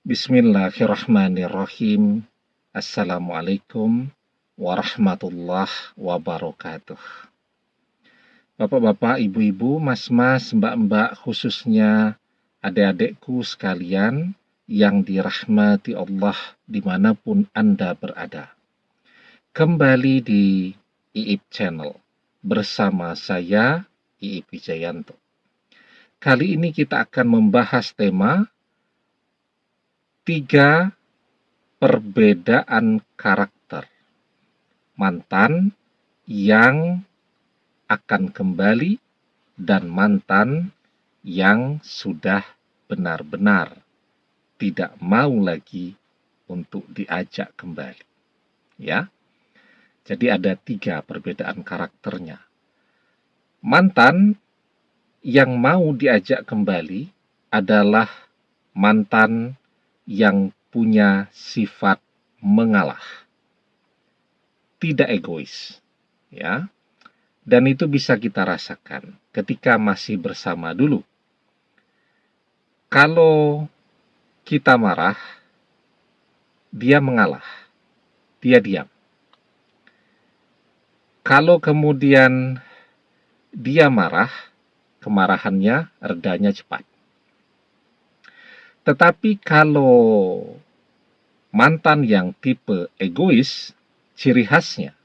Bismillahirrahmanirrahim. Assalamualaikum warahmatullahi wabarakatuh. Bapak-bapak, ibu-ibu, mas-mas, mbak-mbak, khususnya adik-adikku sekalian yang dirahmati Allah dimanapun Anda berada. Kembali di IIP Channel bersama saya, IIP Wijayanto. Kali ini kita akan membahas tema 3 perbedaan karakter mantan yang akan kembali dan mantan yang sudah benar-benar tidak mau lagi untuk diajak kembali. Ya, jadi ada 3 perbedaan karakternya. Mantan yang mau diajak kembali adalah mantan yang punya sifat mengalah, tidak egois, ya. Dan itu bisa kita rasakan ketika masih bersama dulu. Kalau kita marah, dia mengalah, dia diam. Kalau kemudian dia marah, kemarahannya redanya cepat. Tetapi kalau mantan yang tipe egois, ciri khasnya,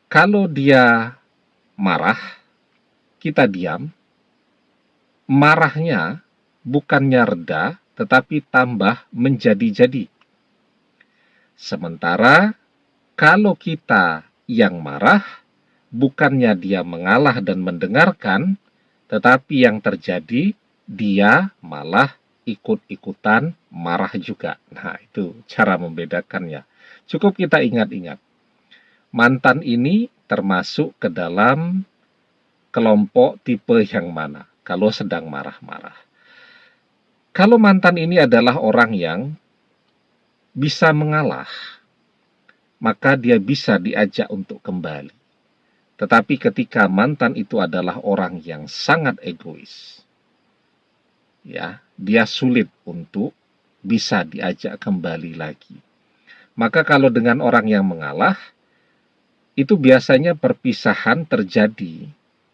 kalau dia marah, kita diam, marahnya bukannya reda, tetapi tambah menjadi-jadi. Sementara kalau kita yang marah, bukannya dia mengalah dan mendengarkan, tetapi yang terjadi, dia malah ikut-ikutan marah juga. Nah, itu cara membedakannya. Cukup kita ingat-ingat. Mantan ini termasuk ke dalam kelompok tipe yang mana kalau sedang marah-marah. Kalau mantan ini adalah orang yang bisa mengalah, maka dia bisa diajak untuk kembali. Tetapi ketika mantan itu adalah orang yang sangat egois, ya, dia sulit untuk bisa diajak kembali lagi. Maka kalau dengan orang yang mengalah, itu biasanya perpisahan terjadi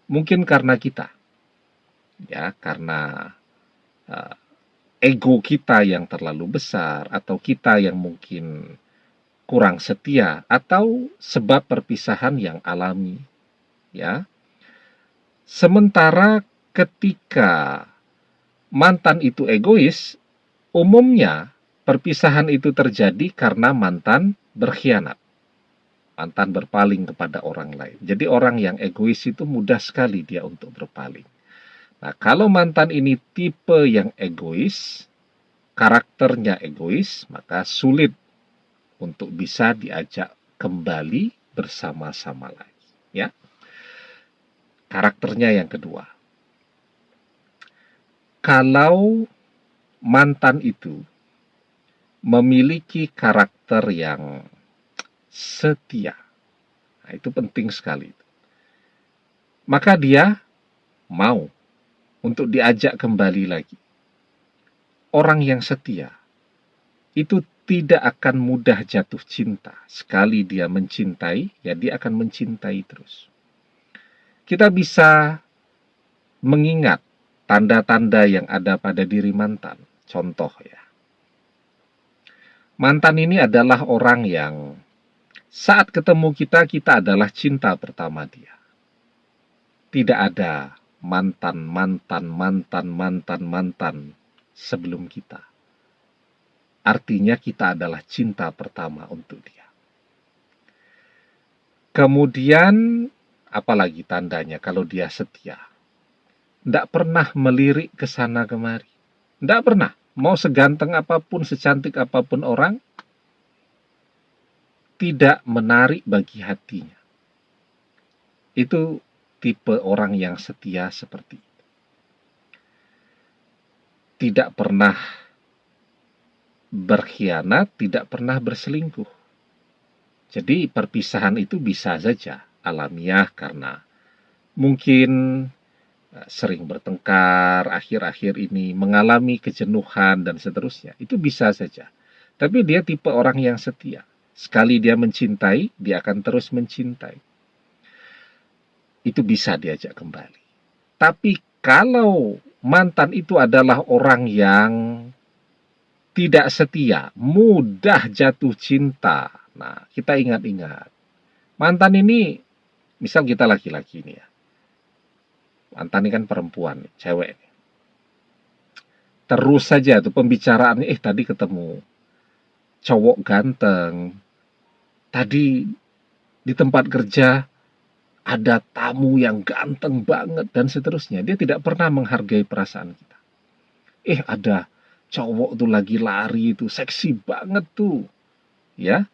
mungkin karena kita, ya, karena ego kita yang terlalu besar, atau kita yang mungkin kurang setia, atau sebab perpisahan yang alami, ya. Sementara ketika mantan itu egois, umumnya perpisahan itu terjadi karena mantan berkhianat. Mantan berpaling kepada orang lain. Jadi orang yang egois itu mudah sekali dia untuk berpaling. Nah, kalau mantan ini tipe yang egois, karakternya egois, maka sulit untuk bisa diajak kembali bersama-sama lagi. Ya, karakternya yang kedua. Kalau mantan itu memiliki karakter yang setia, nah, itu penting sekali. Maka dia mau untuk diajak kembali lagi. Orang yang setia itu tidak akan mudah jatuh cinta. Sekali dia mencintai, ya dia akan mencintai terus. Kita bisa mengingat tanda-tanda yang ada pada diri mantan. Contoh, ya, mantan ini adalah orang yang saat ketemu kita adalah cinta pertama dia. Tidak ada mantan sebelum kita. Artinya kita adalah cinta pertama untuk dia. Kemudian, apalagi tandanya kalau dia setia? Tidak pernah melirik ke sana kemari. Tidak pernah. Mau seganteng apapun, secantik apapun orang, tidak menarik bagi hatinya. Itu tipe orang yang setia seperti itu. Tidak pernah berkhianat, tidak pernah berselingkuh. Jadi perpisahan itu bisa saja alamiah karena mungkin sering bertengkar, akhir-akhir ini mengalami kejenuhan dan seterusnya, itu bisa saja. Tapi dia tipe orang yang setia. Sekali dia mencintai, dia akan terus mencintai. Itu bisa diajak kembali. Tapi kalau mantan itu adalah orang yang tidak setia, mudah jatuh cinta. Nah, kita ingat-ingat. Mantan ini, misal kita laki-laki nih ya. Mantan ini kan perempuan, cewek. Terus saja tuh pembicaraannya, tadi ketemu cowok ganteng. Tadi di tempat kerja ada tamu yang ganteng banget dan seterusnya. Dia tidak pernah menghargai perasaan kita. Ada cowok tuh lagi lari itu seksi banget tuh. Ya,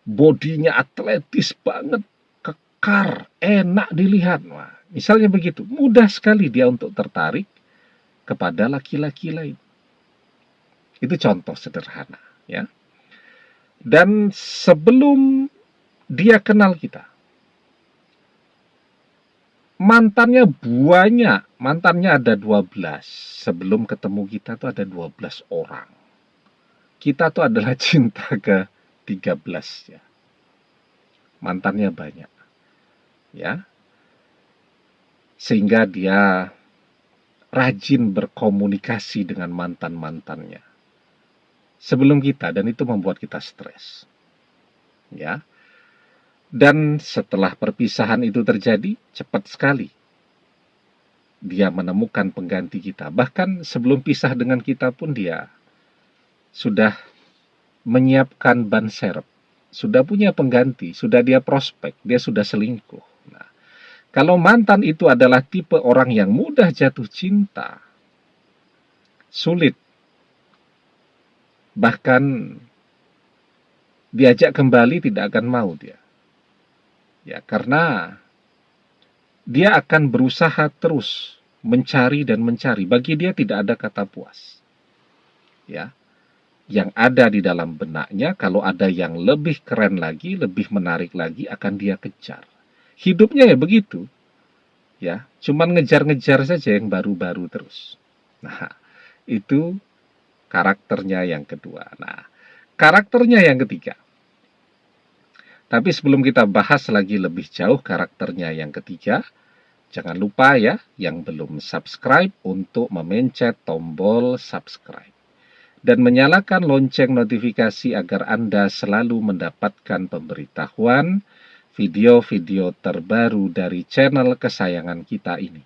bodinya atletis banget, kekar, enak dilihat. Wah, misalnya begitu, mudah sekali dia untuk tertarik kepada laki-laki lain. Itu contoh sederhana, ya. Dan sebelum dia kenal kita, mantannya banyak, mantannya ada 12. Sebelum ketemu kita tuh ada 12 orang. Kita tuh adalah cinta ke 13 ya. Mantannya banyak. Ya. Sehingga dia rajin berkomunikasi dengan mantan-mantannya sebelum kita, dan itu membuat kita stres. Ya. Dan setelah perpisahan itu terjadi, cepat sekali dia menemukan pengganti kita. Bahkan sebelum pisah dengan kita pun dia sudah menyiapkan ban serep, sudah punya pengganti, sudah dia prospek, dia sudah selingkuh. Nah, kalau mantan itu adalah tipe orang yang mudah jatuh cinta, sulit, bahkan diajak kembali tidak akan mau dia. Ya, karena dia akan berusaha terus mencari dan mencari. Bagi dia tidak ada kata puas. Ya. Yang ada di dalam benaknya, kalau ada yang lebih keren lagi, lebih menarik lagi, akan dia kejar. Hidupnya ya begitu. Ya, cuman ngejar-ngejar saja yang baru-baru terus. Nah, itu karakternya yang kedua. Nah, karakternya yang ketiga. Tapi sebelum kita bahas lagi lebih jauh karakternya yang ketiga, jangan lupa ya, yang belum subscribe untuk memencet tombol subscribe. Dan menyalakan lonceng notifikasi agar Anda selalu mendapatkan pemberitahuan video-video terbaru dari channel kesayangan kita ini.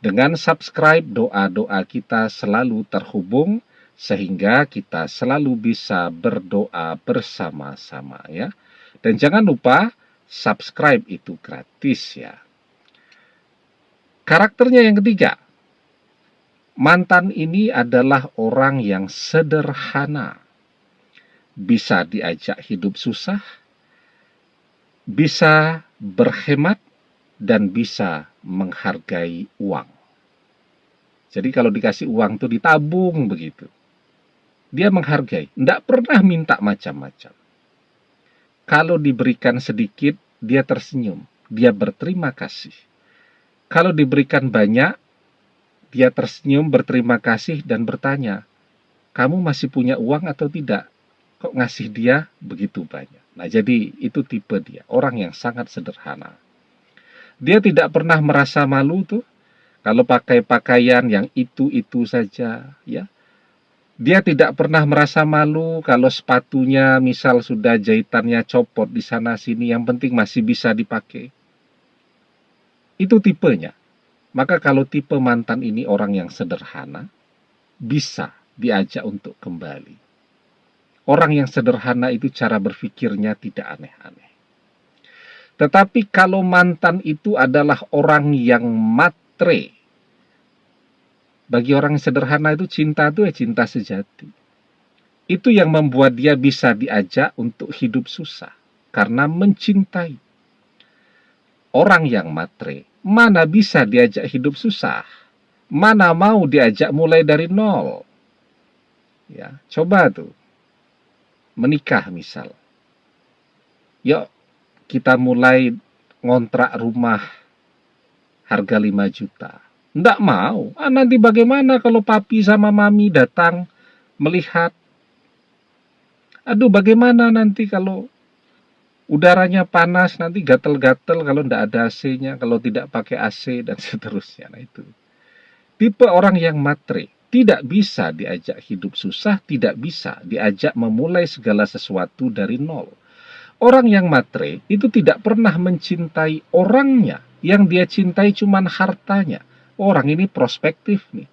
Dengan subscribe, doa-doa kita selalu terhubung, sehingga kita selalu bisa berdoa bersama-sama ya. Dan jangan lupa, subscribe itu gratis ya. Karakternya yang ketiga, mantan ini adalah orang yang sederhana. Bisa diajak hidup susah, bisa berhemat, dan bisa menghargai uang. Jadi kalau dikasih uang tuh ditabung begitu. Dia menghargai, tidak pernah minta macam-macam. Kalau diberikan sedikit, dia tersenyum, dia berterima kasih. Kalau diberikan banyak, dia tersenyum, berterima kasih, dan bertanya, kamu masih punya uang atau tidak? Kok ngasih dia begitu banyak? Nah, jadi itu tipe dia, orang yang sangat sederhana. Dia tidak pernah merasa malu tuh, kalau pakai pakaian yang itu-itu saja, ya. Dia tidak pernah merasa malu kalau sepatunya misal sudah jahitannya copot di sana-sini, yang penting masih bisa dipakai. Itu tipenya. Maka kalau tipe mantan ini orang yang sederhana, bisa diajak untuk kembali. Orang yang sederhana itu cara berpikirnya tidak aneh-aneh. Tetapi kalau mantan itu adalah orang yang matre, bagi orang yang sederhana itu cinta itu cinta sejati. Itu yang membuat dia bisa diajak untuk hidup susah, karena mencintai. Orang yang matre, mana bisa diajak hidup susah? Mana mau diajak mulai dari nol? Ya, coba tuh. Menikah misal. Yuk, kita mulai ngontrak rumah harga 5 juta. Nggak mau. Nanti bagaimana kalau papi sama mami datang melihat? Aduh, bagaimana nanti kalau udaranya panas, nanti gatel-gatel kalau nggak ada AC-nya, kalau tidak pakai AC, dan seterusnya. Nah, itu. Tipe orang yang matre, tidak bisa diajak hidup susah, tidak bisa diajak memulai segala sesuatu dari nol. Orang yang matre itu tidak pernah mencintai orangnya, yang dia cintai cuman hartanya. Orang ini prospektif nih,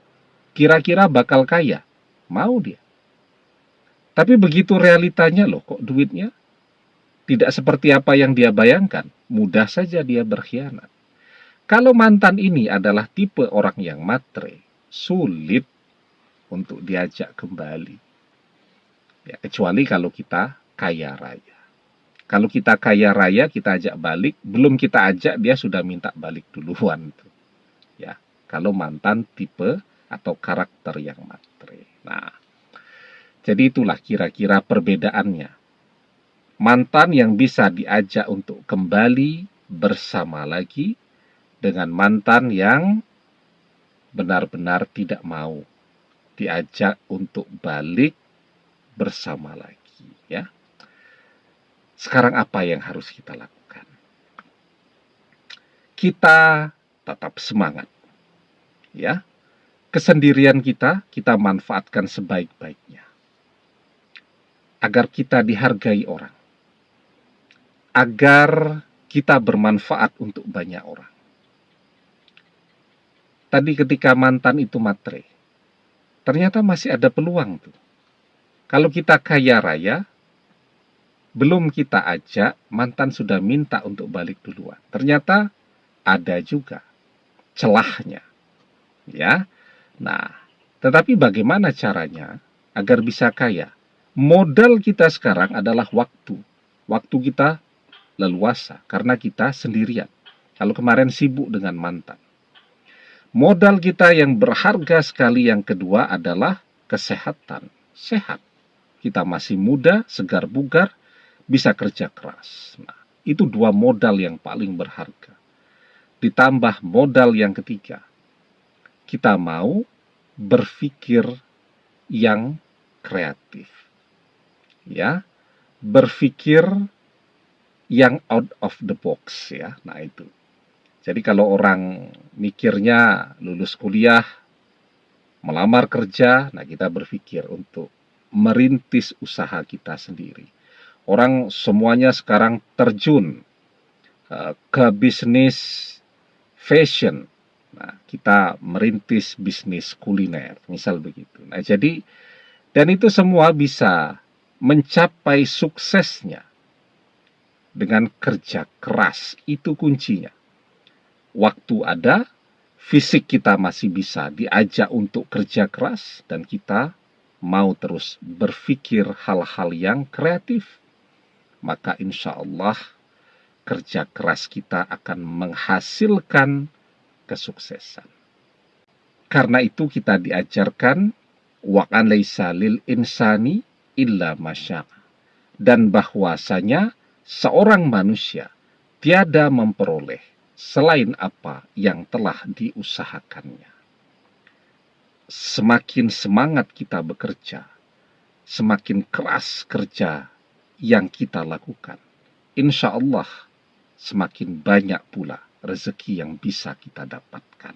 kira-kira bakal kaya, mau dia. Tapi begitu realitanya loh, kok duitnya tidak seperti apa yang dia bayangkan, mudah saja dia berkhianat. Kalau mantan ini adalah tipe orang yang matre, sulit untuk diajak kembali. Ya, kecuali kalau kita kaya raya. Kalau kita kaya raya, kita ajak balik, belum kita ajak, dia sudah minta balik duluan. Ya, kalau mantan tipe atau karakter yang matre. Nah, jadi itulah kira-kira perbedaannya. Mantan yang bisa diajak untuk kembali bersama lagi dengan mantan yang benar-benar tidak mau diajak untuk balik bersama lagi, ya. Sekarang apa yang harus kita lakukan? Kita tetap semangat, ya. Kesendirian kita manfaatkan sebaik-baiknya agar kita dihargai orang, agar kita bermanfaat untuk banyak orang. Tadi ketika mantan itu matre, ternyata masih ada peluang tuh. Kalau kita kaya raya, belum kita ajak, mantan sudah minta untuk balik duluan. Ternyata ada juga celahnya, ya. Nah, tetapi bagaimana caranya agar bisa kaya? Modal kita sekarang adalah waktu. Waktu kita leluasa karena kita sendirian. Kalau kemarin sibuk dengan mantan. Modal kita yang berharga sekali yang kedua adalah kesehatan. Sehat. Kita masih muda, segar bugar, bisa kerja keras. Nah, itu dua modal yang paling berharga. Ditambah modal yang ketiga, kita mau berpikir yang kreatif. Ya, berpikir yang out of the box, ya. Nah, itu. Jadi kalau orang mikirnya lulus kuliah, melamar kerja, nah kita berpikir untuk merintis usaha kita sendiri. Orang semuanya sekarang terjun ke bisnis fashion. Nah, kita merintis bisnis kuliner, misal begitu. Nah, jadi, dan itu semua bisa mencapai suksesnya dengan kerja keras. Itu kuncinya. Waktu ada, fisik kita masih bisa diajak untuk kerja keras, dan kita mau terus berpikir hal-hal yang kreatif, maka insya Allah kerja keras kita akan menghasilkan kesuksesan. Karena itu kita diajarkan wa an laisa lil insani illa masya'a, dan bahwasanya seorang manusia tiada memperoleh selain apa yang telah diusahakannya. Semakin semangat kita bekerja, semakin keras kerja yang kita lakukan, insya Allah semakin banyak pula rezeki yang bisa kita dapatkan.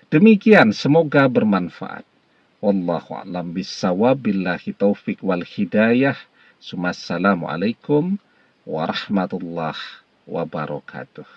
Demikian, semoga bermanfaat. Wallahu a'lam bissawab, billahi taufik wal hidayah. Assalamualaikum warahmatullahi wabarakatuh.